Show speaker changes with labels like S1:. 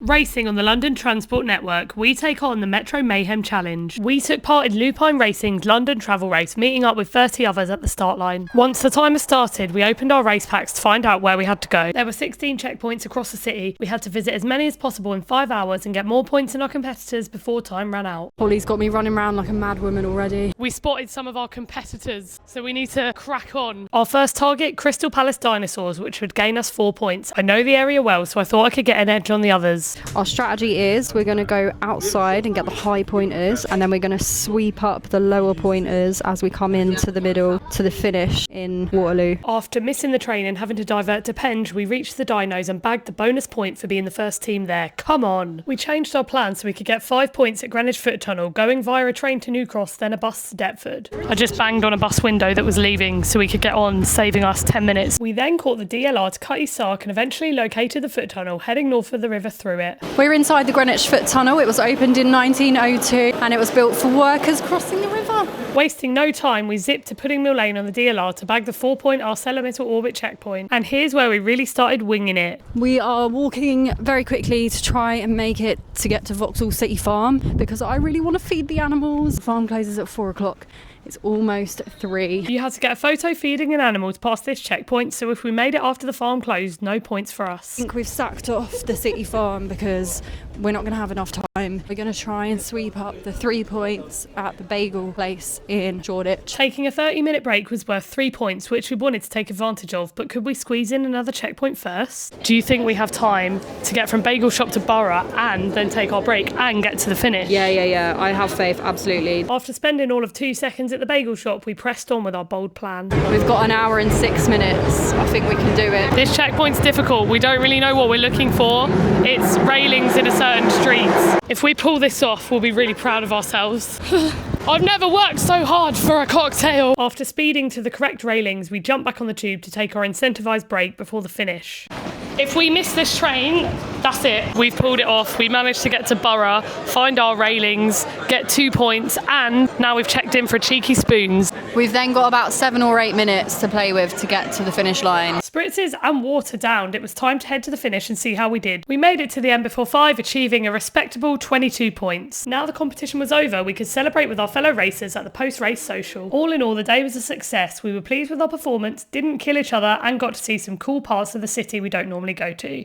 S1: Racing on the London Transport Network, we take on the Metro Mayhem Challenge. We took part in Lupine Racing's London travel race, meeting up with 30 others at the start line. Once the timer started, we opened our race packs to find out where we had to go. There were 16 checkpoints across the city. We had to visit as many as possible in 5 hours and get more points than our competitors before time ran out.
S2: Holly's got me running around like a mad woman already.
S1: We spotted some of our competitors, so we need to crack on. Our first target, Crystal Palace Dinosaurs, which would gain us 4 points. I know the area well, so I thought I could get an edge on the others.
S2: Our strategy is we're going to go outside and get the high pointers, and then we're going to sweep up the lower pointers as we come into the middle to the finish in Waterloo.
S1: After missing the train and having to divert to Penge, we reached the Dinos and bagged the bonus point for being the first team there. Come on! We changed our plan so we could get 5 points at Greenwich Foot Tunnel, going via a train to New Cross, then a bus to Deptford. I just banged on a bus window that was leaving so we could get on, saving us 10 minutes. We then caught the DLR to Cutty Sark and eventually located the foot tunnel, heading north of the river through it.
S2: We're inside the Greenwich Foot Tunnel. It was opened in 1902 and it was built for workers crossing the river.
S1: Wasting no time, we zipped to Pudding Mill Lane on the DLR to bag the 4-point ArcelorMittal Orbit checkpoint. And here's where we really started winging it.
S2: We are walking very quickly to try and make it to get to Vauxhall City Farm because I really want to feed the animals. The farm closes at 4 o'clock. It's almost 3.
S1: You had to get a photo feeding an animal to pass this checkpoint, so if we made it after the farm closed, no points for us.
S2: I think we've sacked off the City Farm because we're not going to have enough time. We're going to try and sweep up the 3 points at the bagel place in Shoreditch.
S1: Taking a 30-minute break was worth 3 points, which we wanted to take advantage of, but could we squeeze in another checkpoint first? Do you think we have time to get from Bagel Shop to Borough and then take our break and get to the finish?
S2: Yeah. I have faith, absolutely.
S1: After spending all of 2 seconds at the bagel shop, we pressed on with our bold plan.
S2: We've got an hour and 6 minutes. I think we can do it.
S1: This checkpoint's difficult. We don't really know what we're looking for. It's railings in a certain street. If we pull this off, we'll be really proud of ourselves. I've never worked so hard for a cocktail. After speeding to the correct railings, we jumped back on the tube to take our incentivised break before the finish. If we miss this train, that's it. We've pulled it off. We managed to get to Borough, find our railings, get 2 points, and now we've checked in for cheeky spoons.
S2: We've then got about 7 or 8 minutes to play with to get to the finish line.
S1: Spritzes and water downed, it was time to head to the finish and see how we did. We made it to the end before 5, achieving a respectable 22 points. Now the competition was over, we could celebrate with our fellow racers at the post-race social. All in all, the day was a success. We were pleased with our performance, didn't kill each other, and got to see some cool parts of the city we don't normally go to.